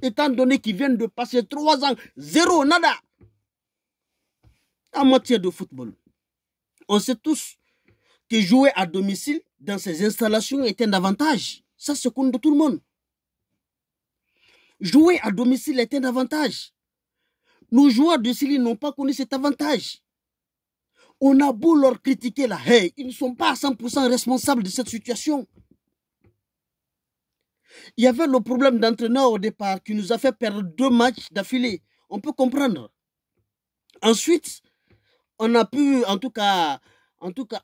étant donné qu'ils viennent de passer 3 ans, zéro, nada. En matière de football, on sait tous que jouer à domicile dans ces installations est un avantage. Ça, c'est connu de tout le monde. Jouer à domicile est un avantage. Nos joueurs de Syrie n'ont pas connu cet avantage. On a beau leur critiquer là, hey, ils ne sont pas à 100% responsables de cette situation. Il y avait le problème d'entraîneur au départ qui nous a fait perdre 2 matchs d'affilée. On peut comprendre. Ensuite, on a pu en tout cas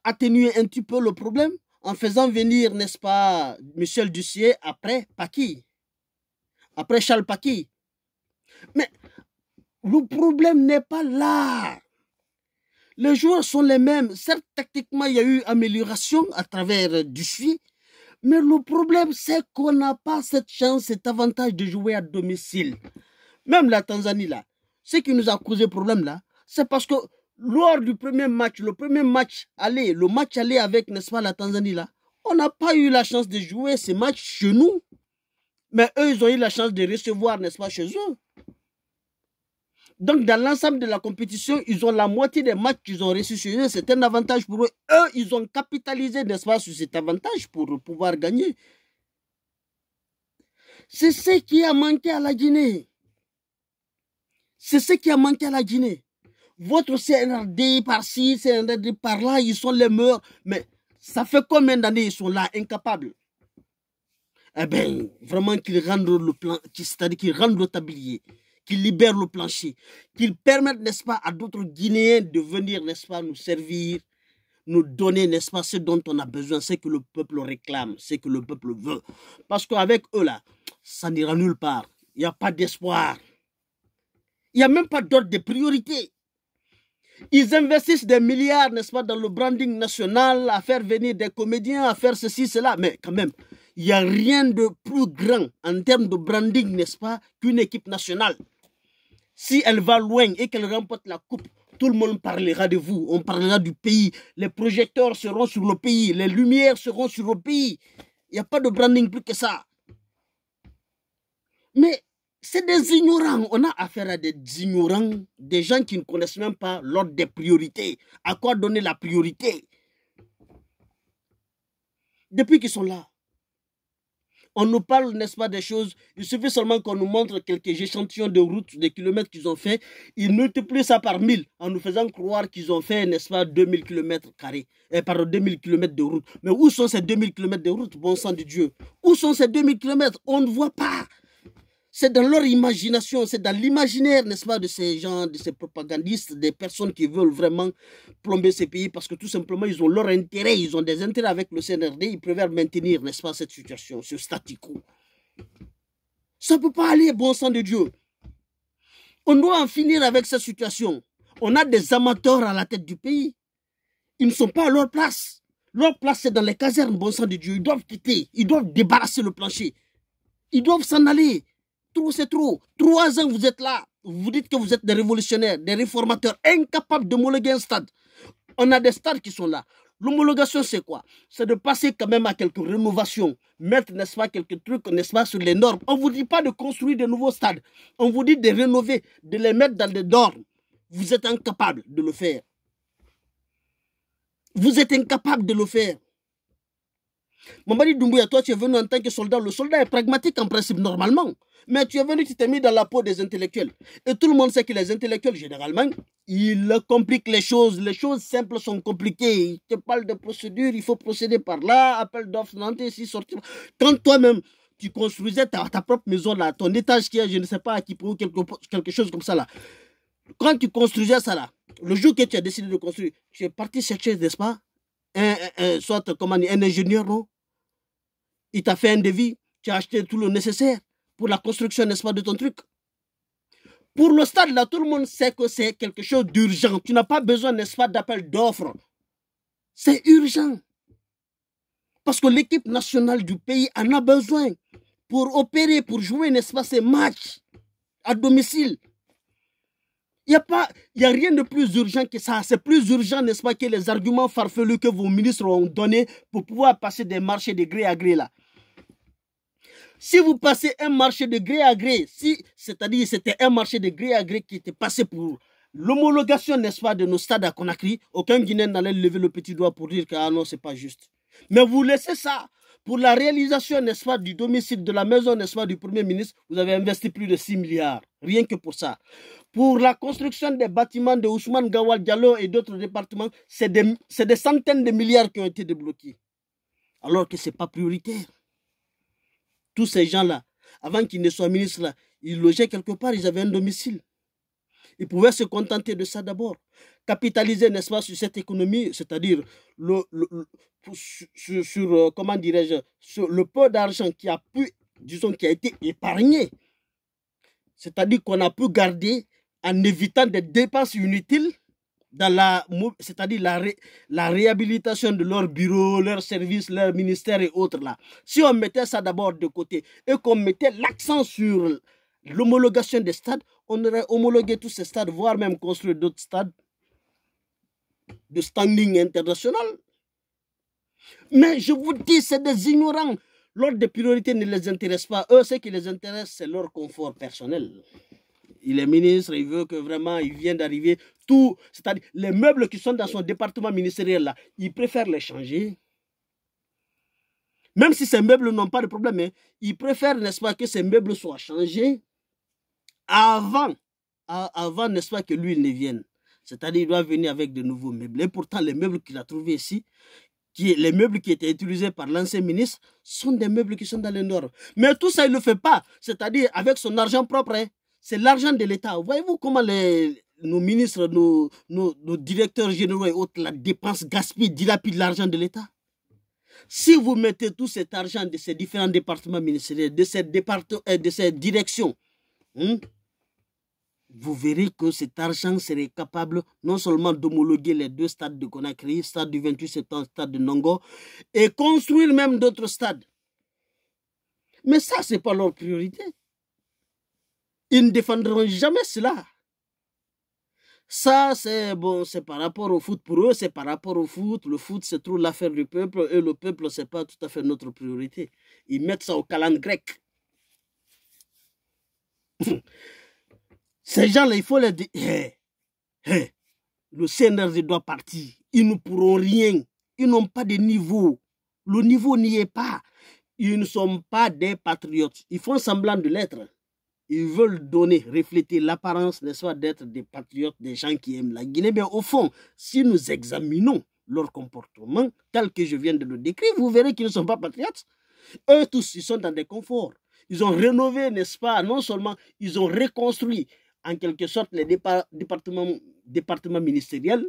atténuer un petit peu le problème en faisant venir, n'est-ce pas, Michel Dussier après Paki, après Charles Paki. Mais le problème n'est pas là. Les joueurs sont les mêmes. Certes, tactiquement, il y a eu amélioration à travers Dussier, mais le problème, c'est qu'on n'a pas cette chance, cet avantage de jouer à domicile. Même la Tanzanie, là, ce qui nous a causé problème, là, c'est parce que lors du premier match, le match aller avec, n'est-ce pas, la Tanzanie, là, on n'a pas eu la chance de jouer ces matchs chez nous. Mais eux, ils ont eu la chance de recevoir, n'est-ce pas, chez eux. Donc, dans l'ensemble de la compétition, ils ont la moitié des matchs qu'ils ont reçus chez eux. C'est un avantage pour eux. Eux, ils ont capitalisé, n'est-ce pas, sur cet avantage pour pouvoir gagner. C'est ce qui a manqué à la Guinée. C'est ce qui a manqué à la Guinée. Votre CNRD par-ci, CNRD par-là, ils sont les meilleurs. Mais ça fait combien d'années ils sont là, incapables? Eh bien, vraiment qu'ils rendent le plan, c'est-à-dire qu'ils rendent le tablier, qu'ils libèrent le plancher, qu'ils permettent, n'est-ce pas, à d'autres Guinéens de venir, n'est-ce pas, nous servir, nous donner, n'est-ce pas, ce dont on a besoin, ce que le peuple réclame, ce que le peuple veut. Parce qu'avec eux, là, ça n'ira nulle part. Il n'y a pas d'espoir. Il n'y a même pas d'ordre de priorité. Ils investissent des milliards, n'est-ce pas, dans le branding national, à faire venir des comédiens, à faire ceci, cela. Mais quand même, il n'y a rien de plus grand en termes de branding, n'est-ce pas, qu'une équipe nationale. Si elle va loin et qu'elle remporte la coupe, tout le monde parlera de vous. On parlera du pays. Les projecteurs seront sur le pays. Les lumières seront sur le pays. Il n'y a pas de branding plus que ça. Mais c'est des ignorants. On a affaire à des ignorants, des gens qui ne connaissent même pas l'ordre des priorités. À quoi donner la priorité? Depuis qu'ils sont là, on nous parle, n'est-ce pas, des choses. Il suffit seulement qu'on nous montre quelques échantillons de routes, des kilomètres qu'ils ont fait. Ils multiplient ça par 1000 en nous faisant croire qu'ils ont fait, n'est-ce pas, 2000 km carrés. Pardon, 2000 km de route. Mais où sont ces 2000 km de route, bon sang de Dieu? Où sont ces 2000 km? On ne voit pas. C'est dans leur imagination, c'est dans l'imaginaire, n'est-ce pas, de ces gens, de ces propagandistes, des personnes qui veulent vraiment plomber ces pays parce que tout simplement, ils ont leur intérêt, ils ont des intérêts avec le CNRD, ils préfèrent maintenir, n'est-ce pas, cette situation, ce statu quo. Ça ne peut pas aller, bon sang de Dieu. On doit en finir avec cette situation. On a des amateurs à la tête du pays. Ils ne sont pas à leur place. Leur place, c'est dans les casernes, bon sang de Dieu. Ils doivent quitter, ils doivent débarrasser le plancher. Ils doivent s'en aller. Trop, c'est trop. 3 ans, vous êtes là. Vous dites que vous êtes des révolutionnaires, des réformateurs, incapables d'homologuer un stade. On a des stades qui sont là. L'homologation, c'est quoi? C'est de passer quand même à quelques rénovations. Mettre, n'est-ce pas, quelques trucs, n'est-ce pas, sur les normes. On ne vous dit pas de construire de nouveaux stades. On vous dit de rénover, de les mettre dans des normes. Vous êtes incapable de le faire. Vous êtes incapable de le faire. Mamadi Doumbouya, toi, tu es venu en tant que soldat. Le soldat est pragmatique en principe, normalement. Mais tu es venu, tu t'es mis dans la peau des intellectuels. Et tout le monde sait que les intellectuels, généralement, ils compliquent les choses. Les choses simples sont compliquées. Ils te parlent de procédures, il faut procéder par là, appel d'offres, ici, sortir. Quand toi-même, tu construisais ta propre maison, là, ton étage qui est, je ne sais pas, à qui pour quelque chose comme ça, là. Quand tu construisais ça, là, le jour que tu as décidé de construire, tu es parti chercher, n'est-ce pas, soit un ingénieur, non? Il t'a fait un devis, tu as acheté tout le nécessaire pour la construction, n'est-ce pas, de ton truc. Pour le stade, là, tout le monde sait que c'est quelque chose d'urgent. Tu n'as pas besoin, n'est-ce pas, d'appel d'offres. C'est urgent. Parce que l'équipe nationale du pays en a besoin pour opérer, pour jouer, n'est-ce pas, ces matchs à domicile. Il n'y a rien de plus urgent que ça. C'est plus urgent, n'est-ce pas, que les arguments farfelus que vos ministres ont donnés pour pouvoir passer des marchés de gré à gré, là. Si vous passez un marché de gré à gré, c'est-à-dire c'était un marché de gré à gré qui était passé pour l'homologation, n'est-ce pas, de nos stades à Conakry, aucun Guinéen n'allait lever le petit doigt pour dire que ah non, c'est pas juste. Mais vous laissez ça pour la réalisation, n'est-ce pas, du domicile de la maison, n'est-ce pas, du Premier ministre, vous avez investi plus de 6 milliards, rien que pour ça. Pour la construction des bâtiments de Ousmane Gawal Diallo et d'autres départements, c'est des centaines de milliards qui ont été débloqués. Alors que ce n'est pas prioritaire. Tous ces gens-là, avant qu'ils ne soient ministres, là, ils logeaient quelque part, ils avaient un domicile. Ils pouvaient se contenter de ça d'abord. Capitaliser, n'est-ce pas, sur cette économie, c'est-à-dire sur comment dirais-je, sur le peu d'argent qui a pu, disons, qui a été épargné. C'est-à-dire qu'on a pu garder en évitant des dépenses inutiles dans c'est-à-dire la réhabilitation de leurs bureaux, leurs services, leurs ministères et autres là. Si on mettait ça d'abord de côté et qu'on mettait l'accent sur l'homologation des stades, on aurait homologué tous ces stades, voire même construit d'autres stades de standing international. Mais je vous dis, c'est des ignorants. L'ordre des priorités ne les intéresse pas. Eux, ce qui les intéresse, c'est leur confort personnel. Il est ministre, il veut que vraiment, il vient d'arriver. Tout, c'est-à-dire les meubles qui sont dans son département ministériel là, il préfère les changer. Même si ces meubles n'ont pas de problème, hein, il préfère, n'est-ce pas, que ces meubles soient changés avant, n'est-ce pas, que lui il ne vienne. C'est-à-dire il doit venir avec de nouveaux meubles. Et pourtant, les meubles qu'il a trouvés ici, les meubles qui étaient utilisés par l'ancien ministre, sont des meubles qui sont dans les normes. Mais tout ça, il ne le fait pas. C'est-à-dire avec son argent propre. Hein. C'est l'argent de l'État. Voyez-vous comment nos ministres, nos directeurs généraux et autres la dépensent, gaspillent, dilapident l'argent de l'État? Si vous mettez tout cet argent de ces différents départements ministériels, de ces directions, vous verrez que cet argent serait capable non seulement d'homologuer les 2 stades de Conakry, stade du 28 septembre, stade de Nongo, et construire même d'autres stades. Mais ça, ce n'est pas leur priorité. Ils ne défendront jamais cela. Ça, c'est bon, c'est par rapport au foot. Pour eux, c'est par rapport au foot. Le foot, c'est trop l'affaire du peuple. Et le peuple, ce n'est pas tout à fait notre priorité. Ils mettent ça au calendrier grec. Ces gens-là, il faut les dire. Le CNRD doit partir. Ils ne pourront rien. Ils n'ont pas de niveau. Le niveau n'y est pas. Ils ne sont pas des patriotes. Ils font semblant de l'être. Ils veulent donner, refléter l'apparence, n'est-ce pas, d'être des patriotes, des gens qui aiment la Guinée. Mais au fond, si nous examinons leur comportement, tel que je viens de le décrire, vous verrez qu'ils ne sont pas patriotes. Eux tous, ils sont dans des conforts. Ils ont rénové, n'est-ce pas, non seulement, ils ont reconstruit en quelque sorte les départements ministériels.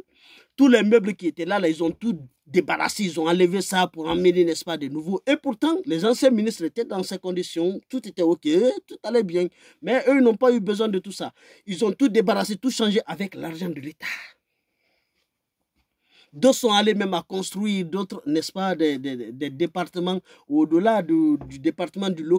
Tous les meubles qui étaient là, ils ont tout débarrassé, ils ont enlevé ça pour emmener, n'est-ce pas, de nouveaux. Et pourtant, les anciens ministres étaient dans ces conditions, tout était OK, tout allait bien. Mais eux, ils n'ont pas eu besoin de tout ça. Ils ont tout débarrassé, tout changé avec l'argent de l'État. D'autres sont allés même à construire d'autres, n'est-ce pas, des départements au-delà du département du local.